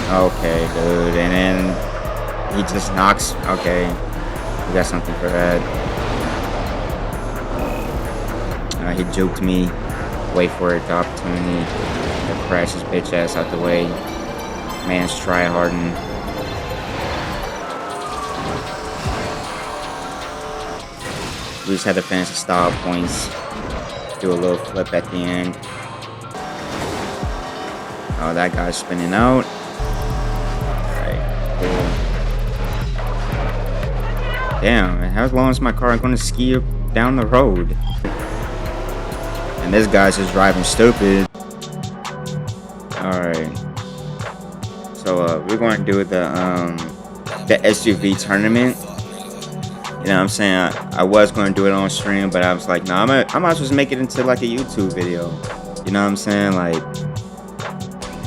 Okay, dude. And then he just knocks. Okay, we got something for that. He juked me. Wait for it, the opportunity to crash his bitch ass out the way. Man's try harding. We just had to finish the style points. Do a little flip at the end. Oh, that guy's spinning out. Alright, cool. Damn, how long is my car going to ski down the road? And this guy's just driving stupid. Alright. So, we're going to do the SUV tournament. You know what I'm saying? I was going to do it on stream, but I was like, nah, I might as well just make it into like a YouTube video. You know what I'm saying? Like,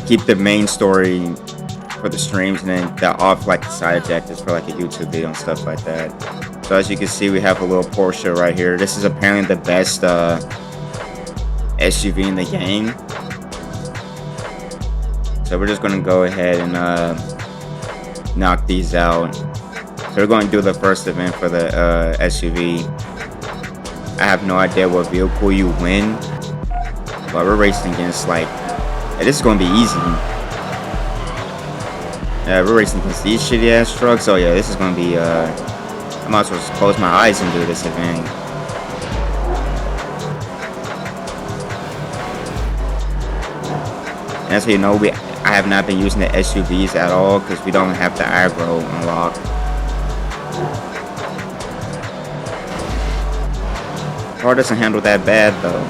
keep the main story for the streams and then the off like the side objectives for like a YouTube video and stuff like that. So as you can see, we have a little Porsche right here. This is apparently the best SUV in the game. So we're just going to go ahead and knock these out. So we're going to do the first event for the SUV. I have no idea what vehicle you win, but we're racing against like, this is going to be easy. Yeah, we're racing against these shitty ass trucks. Oh yeah, this is going to be, I might as well just close my eyes and do this event. And that's how you know I have not been using the SUVs at all because we don't have the aggro unlocked. Car doesn't handle that bad though.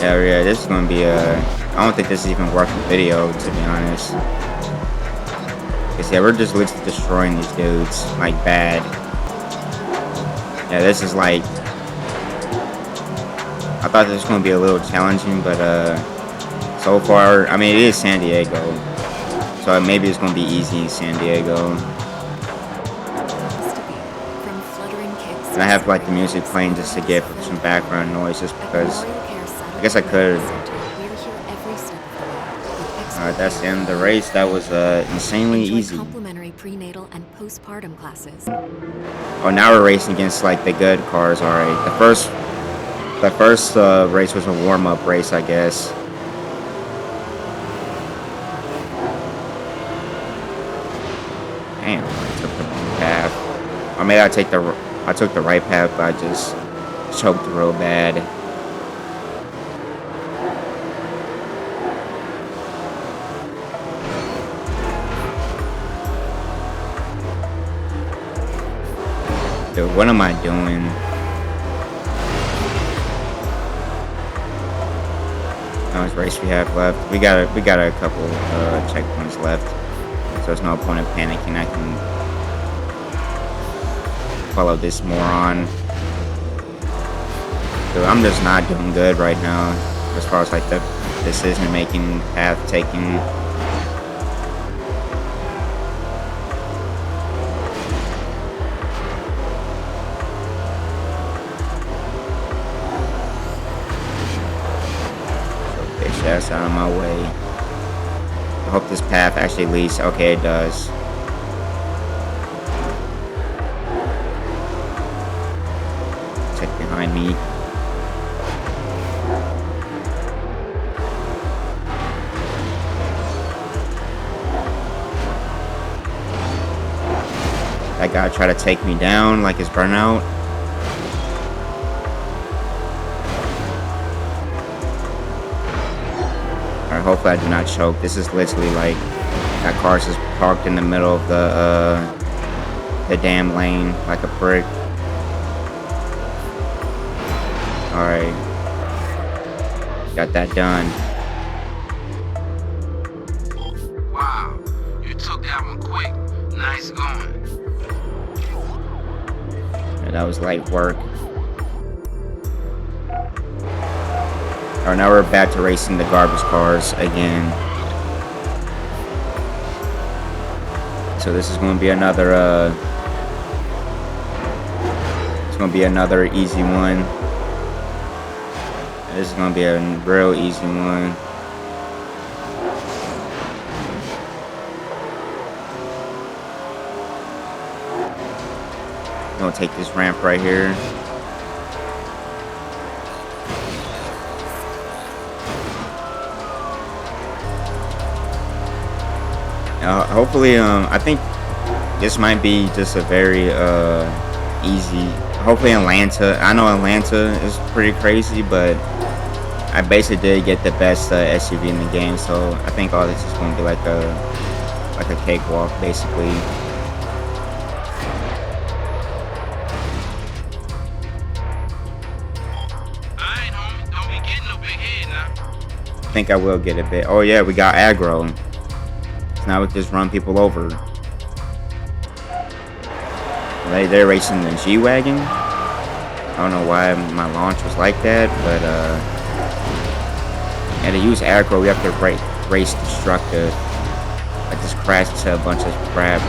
Yeah, this is gonna be I don't think this is even worth the video, to be honest. Cause yeah, we're just literally destroying these dudes like bad. Yeah, this is like, I thought this was gonna be a little challenging, but so far, I mean, it is San Diego. So maybe it's going to be easy in San Diego. And I have like the music playing just to get some background noise just because I guess I could. Alright, that's the end of the race. That was insanely easy. Oh, now we're racing against like the good cars. Alright, the first race was a warm-up race, I guess. Damn, I took the wrong path. Or maybe I took the right path, but I just choked real bad. Dude, what am I doing? How much race we have left? We got a couple checkpoints left. So there's no point in panicking. I can follow this moron. Dude, I'm just not doing good right now as far as like the decision making, path taking. So bitch ass out of my way. I hope this path actually leads. Okay, it does. Check behind me. That guy tried to take me down like his burnout. Alright, hopefully I do not choke. This is literally like, that car's just parked in the middle of the damn lane like a prick. Alright. Got that done. Wow, you took that one quick. Nice going. Yeah, that was light work. Alright, now we're back to racing the garbage cars again. So this is going to be another, it's going to be another easy one. This is gonna be a real easy one. Gonna take this ramp right here. Hopefully, I think this might be just a very easy. Hopefully, Atlanta. I know Atlanta is pretty crazy, but I basically did get the best SUV in the game, so I think all this is gonna be like a cakewalk, basically. Alright, homie, don't be getting no big head now. I think I will get a bit. Oh yeah, we got aggro. So now we can just run people over. They're racing the G-Wagon. I don't know why my launch was like that, but and to use aggro, we have to race destructive. I just crashed into a bunch of crap.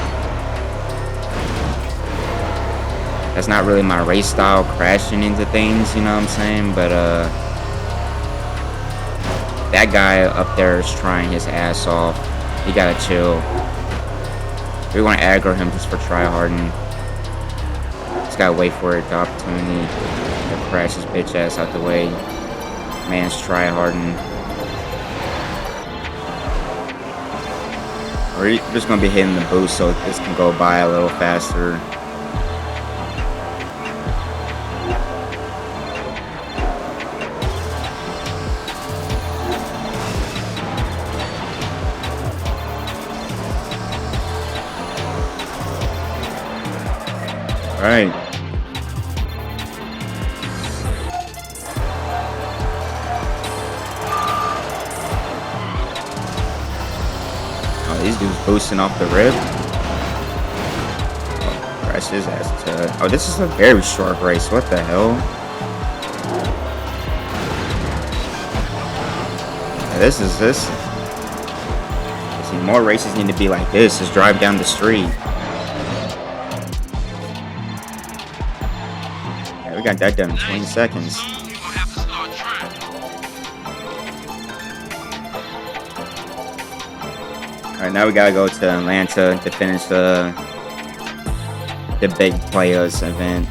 That's not really my race style, crashing into things, you know what I'm saying? But that guy up there is trying his ass off. He gotta chill. We want to aggro him just for tryharding. Just gotta wait for the opportunity to crash his bitch ass out the way. Man's tryharding. We're just gonna be hitting the boost so this can go by a little faster. All right. Oh, these dudes boosting off the rip. Oh, crash his ass to. Oh, this is a very short race. What the hell? Yeah, this is this. See, more races need to be like this. Just drive down the street. Yeah, we got that done in 20 seconds. Soon you gonna have to start trying. All right, now we gotta go to Atlanta to finish the big players event.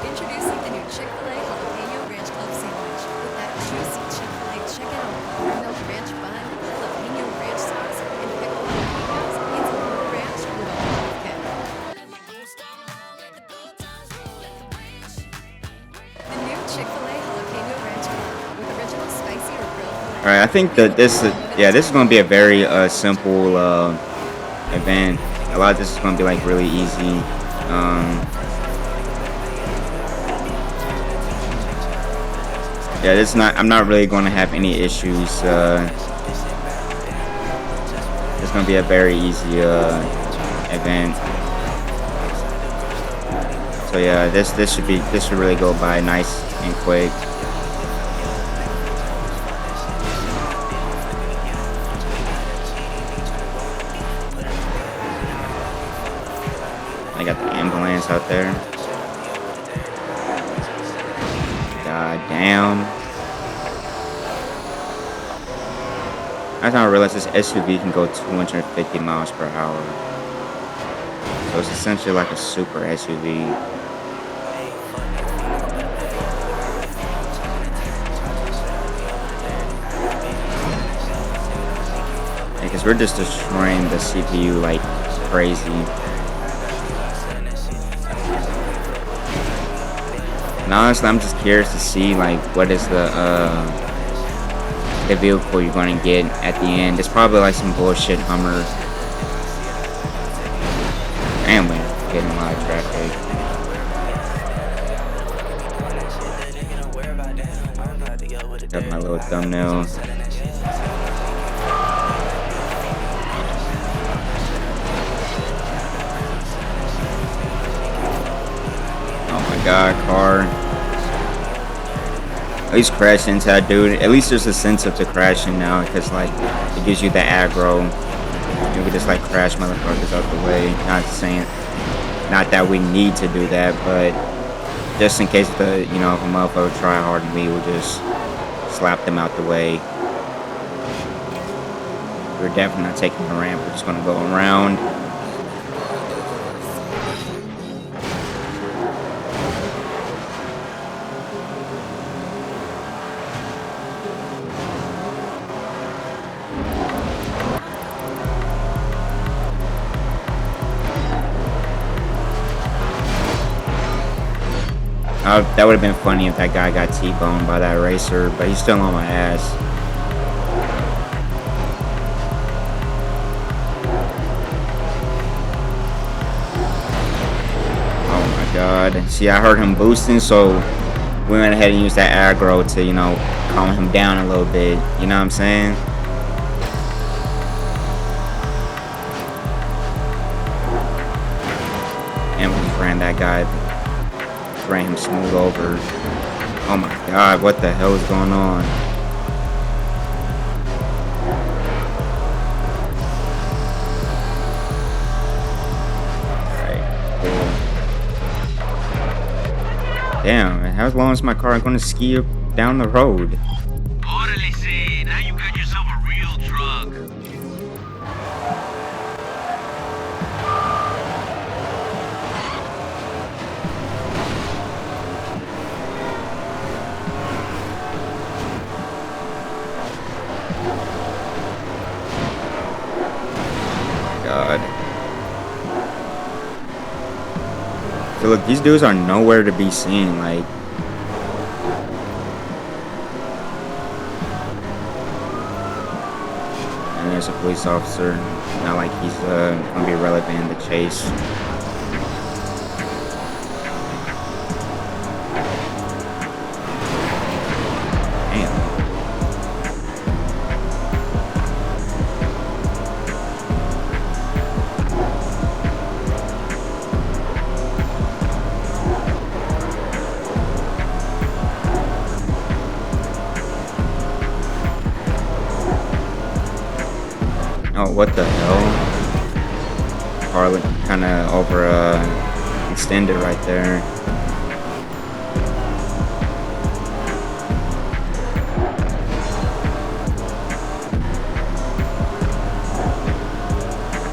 Introducing the new Chick-fil-A Jalapeno Ranch Club Sandwich with that juicy Chick-fil-A chicken on buttermilk ranch bun, jalapeno ranch sauce, and pickled jalapenos. It's a little ranch with a lot of kick. The new Chick-fil-A Jalapeno Ranch Club with original spicy or grilled filet. All right, I think that this is gonna be a very simple event. A lot of this is gonna be like really easy. Yeah, it's not. I'm not really going to have any issues. It's gonna be a very easy event. So yeah, this should really go by nice and quick. I got the ambulance out there. God damn. I didn't realize this SUV can go 250 miles per hour. So it's essentially like a super SUV. Because we're just destroying the CPU like crazy. And honestly, I'm just curious to see like what is the vehicle you're gonna get at the end. It's probably like some bullshit Hummer. And we're getting a lot of traffic. Got my little thumbnail. Oh my god, car. least crash into that dude. At least there's a sense of the crashing now, because like it gives you the aggro. You can just like crash motherfuckers out the way. Not saying, not that we need to do that, but just in case the if a motherfucker try hard and we will just slap them out the way. We're definitely not taking the ramp. We're just gonna go around. That would have been funny if that guy got T-boned by that racer, but he's still on my ass. Oh my god. See, I heard him boosting, so we went ahead and used that aggro to, calm him down a little bit. You know what I'm saying? And we just ran that guy. Ran him smooth over. Oh my god, what the hell is going on? Alright, cool. Damn, how long is my car going to ski up down the road? Orderly said, now you got yourself a real truck. God. So look, these dudes are nowhere to be seen. Like, and there's a police officer. Not like he's gonna be relevant in the chase. Oh, what the hell? Car kind of over extended right there.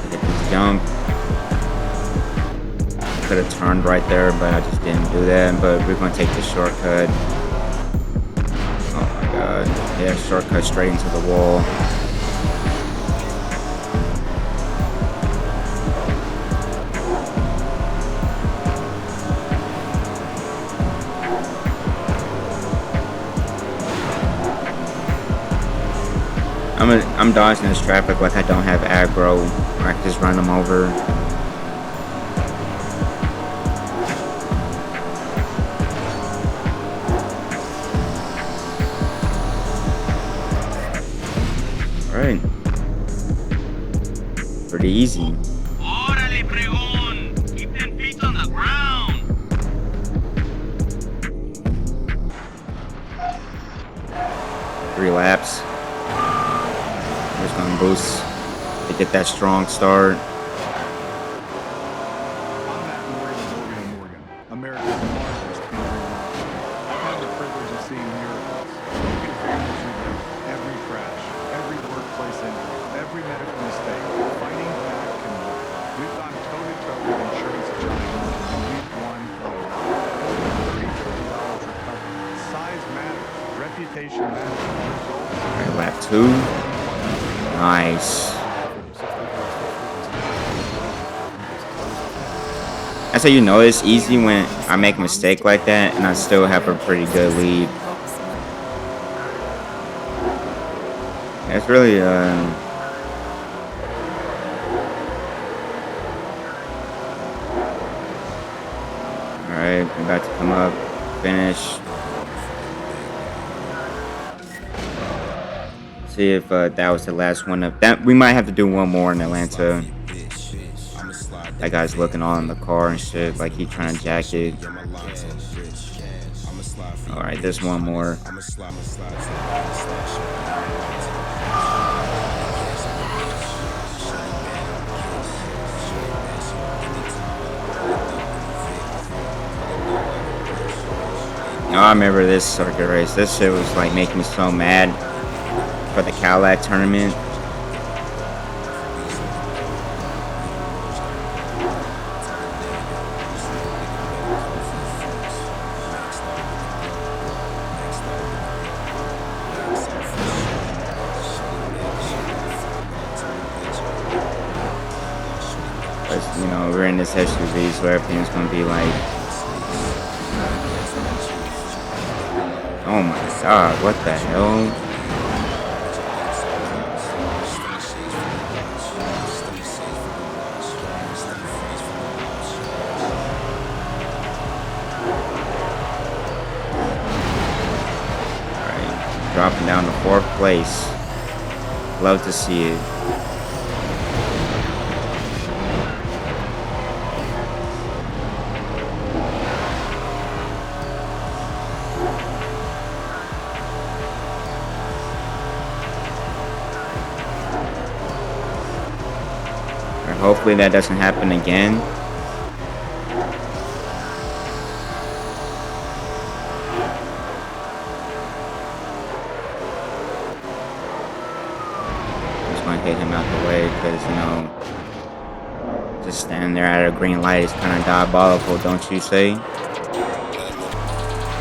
Hit this jump. Could have turned right there, but I just didn't do that. But we're gonna take the shortcut. Oh my god! Yeah, shortcut straight into the wall. I'm dodging this traffic like I don't have aggro. I can just run them over. Alright. Pretty easy. Orderly, pregón. Keep them feet on the ground. 3 laps. Just gonna boost to get that strong start. I'm Matt Morgan, America's largest country road. I've had the privilege of seeing miracles. Looking families through every crash, every workplace injury, every medical mistake. Fighting back can work. We've gone toe-to-toe with insurance giants, and we've won a lot. Over $3 billion recovered. Size matters. Reputation matters. Results. Alright, lap 2. Nice. That's how you know it's easy when I make a mistake like that and I still have a pretty good lead. It's really alright, we're about to come up, finish. See if that was the last one of that. We might have to do one more in Atlanta. That guy's looking all in the car and shit, like he trying to jack it. All right, there's one more. Oh, I remember this circuit race. This shit was like making me so mad for the Cadillac tournament. You know, we're in this SUV, so everything's gonna be like, oh my god, what the hell? Alright, dropping down to 4th place. Love to see it. Hopefully that doesn't happen again. I'm just gonna get him out the way because, you know, just standing there at a green light is kind of diabolical, don't you say? Like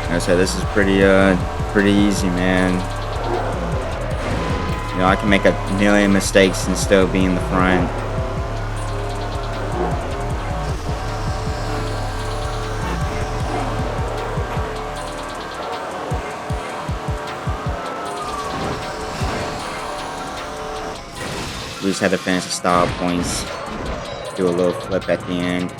I said, this is pretty easy, man. You know, I can make a million mistakes and still be in the front. We just had to finish the style points, do a little flip at the end.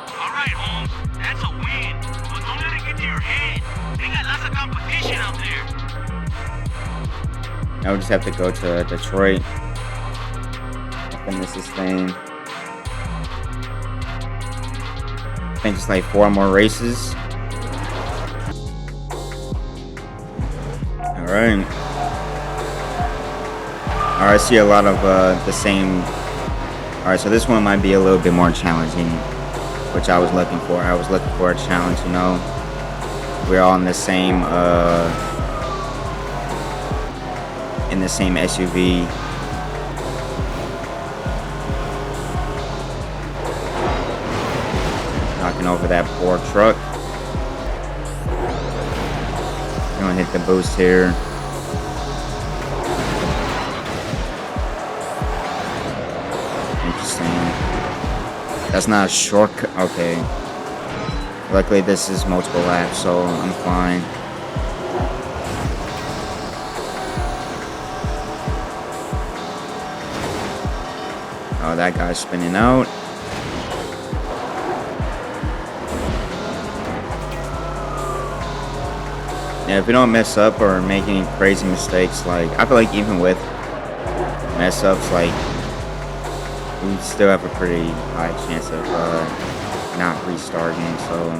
Alright, Holmes, that's a win. But don't let it get to your head. They got lots of competition out there. Now we just have to go to Detroit. Finish this thing. I think it's like 4 more races. Alright. Alright, I see a lot of the same. Alright, so this one might be a little bit more challenging, which I was looking for. I was looking for a challenge, you know. We're all in the same SUV. Knocking over that poor truck. Gonna hit the boost here. That's not a shortcut. Okay. Luckily, this is multiple laps, so I'm fine. Oh, that guy's spinning out. Yeah, if we don't mess up or make any crazy mistakes, like, I feel like even with mess ups, like, we still have a pretty high chance of not restarting, so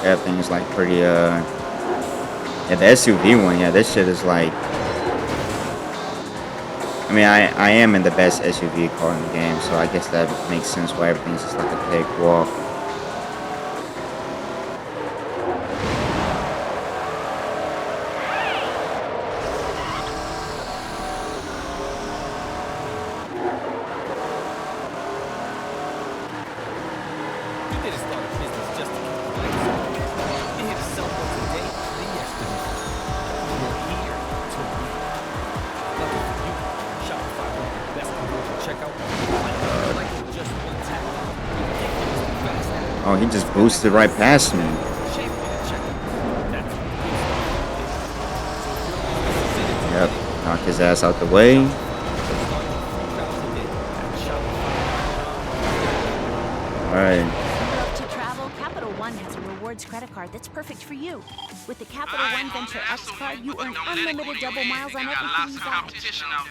everything's like pretty yeah, the SUV one, yeah, this shit is like, I mean, I am in the best SUV car in the game, so I guess that makes sense why everything's just like a cakewalk. Oh, he just boosted right past me. Yep, knocked his ass out the way. Alright. To travel, Capital One has a rewards credit card that's perfect for you. With the Capital One Venture X card, you earn unlimited double miles on everything you buy.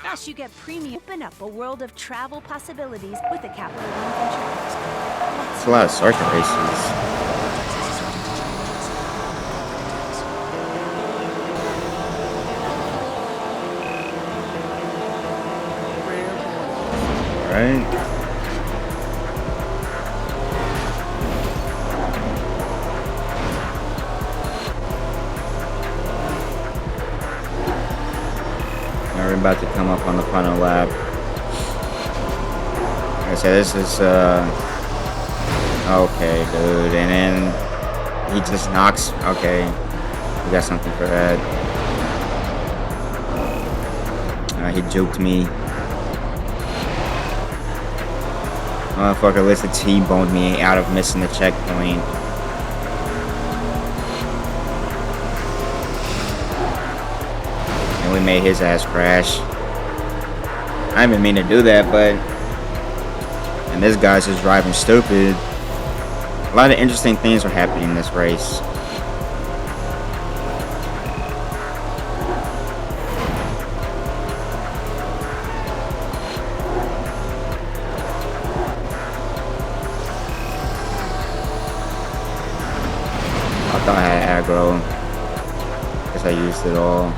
Plus, you get premium. Open up a world of travel possibilities with the Capital One Venture X card. It's a lot of circuit races. right? Now we're about to come up on the final lap. Like I said, this is okay, dude. And then he just knocks. Okay, we got something for that. He juked me. Motherfucker, listen, T-boned me out of missing the checkpoint. And we made his ass crash. I didn't mean to do that, but... And this guy's just driving stupid. A lot of interesting things are happening in this race. I thought I had aggro. Guess I used it all.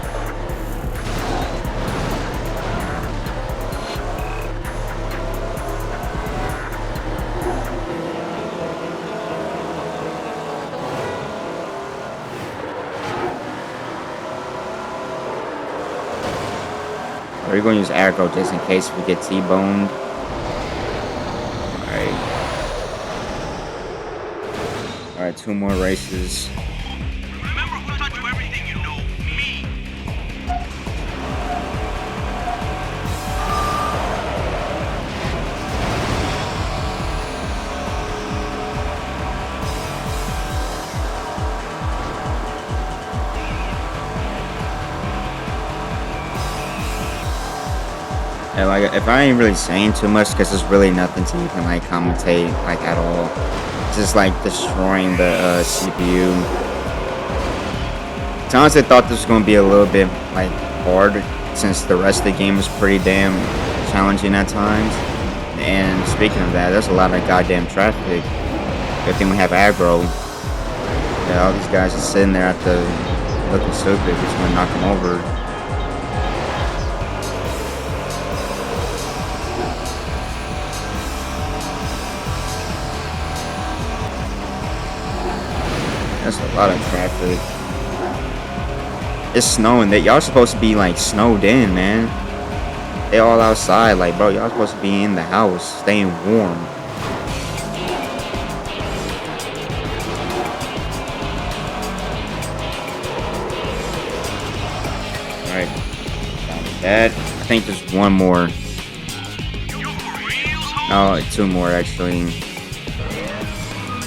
We're going to use aggro just in case we get T-boned. Alright, 2 more races. Remember who taught you everything you know? Me. And like, if I ain't really saying too much, because there's really nothing to even like commentate like at all. Just like destroying the CPU. To honestly, I thought this was gonna be a little bit like hard, since the rest of the game is pretty damn challenging at times. And speaking of that, there's a lot of goddamn traffic. Good thing we have aggro. Yeah, all these guys are sitting there at the looking stupid. Just gonna knock them over. That's a lot of traffic. It's snowing. That y'all supposed to be like snowed in, man. They all outside, like, bro, y'all supposed to be in the house, staying warm. All right, that. I think there's one more. Oh, 2 more actually.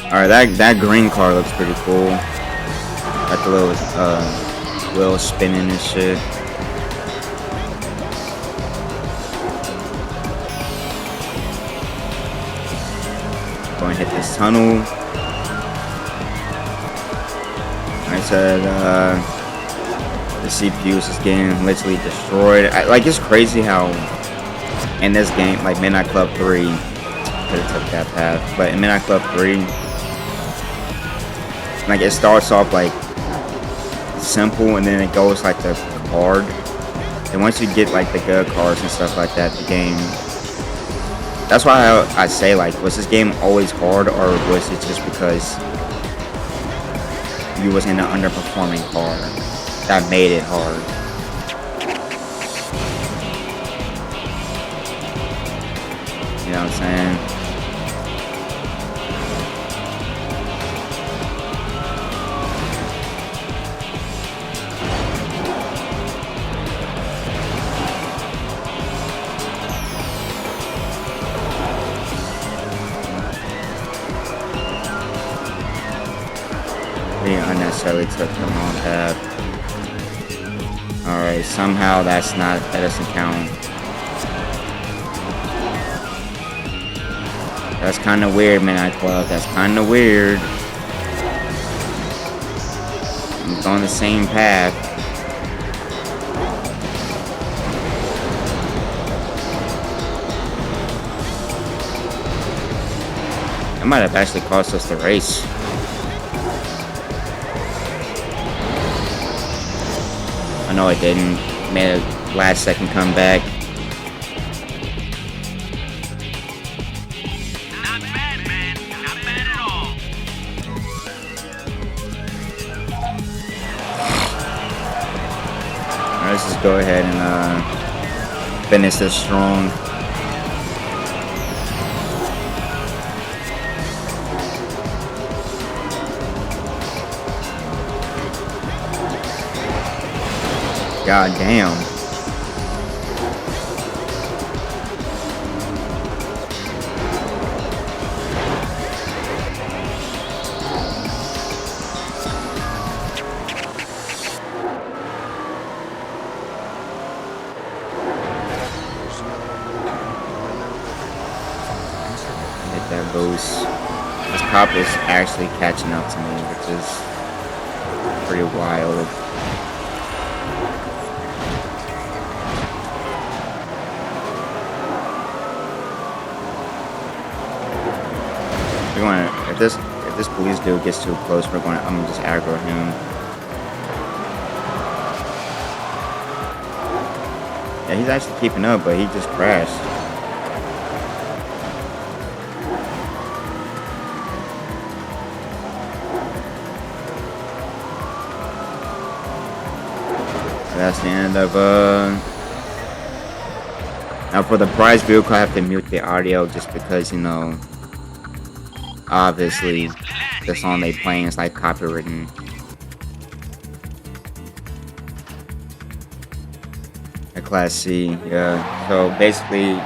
Alright, that green car looks pretty cool. Got the little wheel spinning and shit. Going to hit this tunnel. I said the CPU is just getting literally destroyed. Like, it's crazy how in this game, like Midnight Club 3, could have took that path, but in Midnight Club 3, like, it starts off like simple and then it goes like the hard. And once you get like the good cars and stuff like that, the game. That's why I say, like, was this game always hard, or was it just because you was in an underperforming car that made it hard? You know what I'm saying? Unnecessarily took the wrong path. Alright, somehow that doesn't count. That's kind of weird, Midnight Club. That's kind of weird. I'm going the same path. It might have actually cost us the race. No, it didn't. Made a last second comeback. just go ahead and finish this strong. God damn. Hit that boost. This cop is actually catching up to me, which is pretty wild. We're going to, if this police dude gets too close, I'm gonna just aggro him. Yeah, he's actually keeping up, but he just crashed. So that's the end of now for the prize vehicle, I have to mute the audio just because, you know, obviously the song they playing is like copywritten. A Class C, yeah. So basically,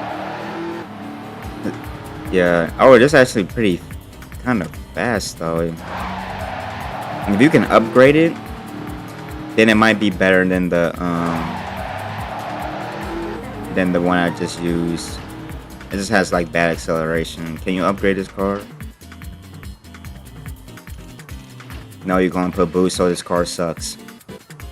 yeah. Oh, this is actually pretty kind of fast though. If you can upgrade it, then it might be better than the one I just used. It just has like bad acceleration. Can you upgrade this car? No, you're gonna put boost, so this car sucks.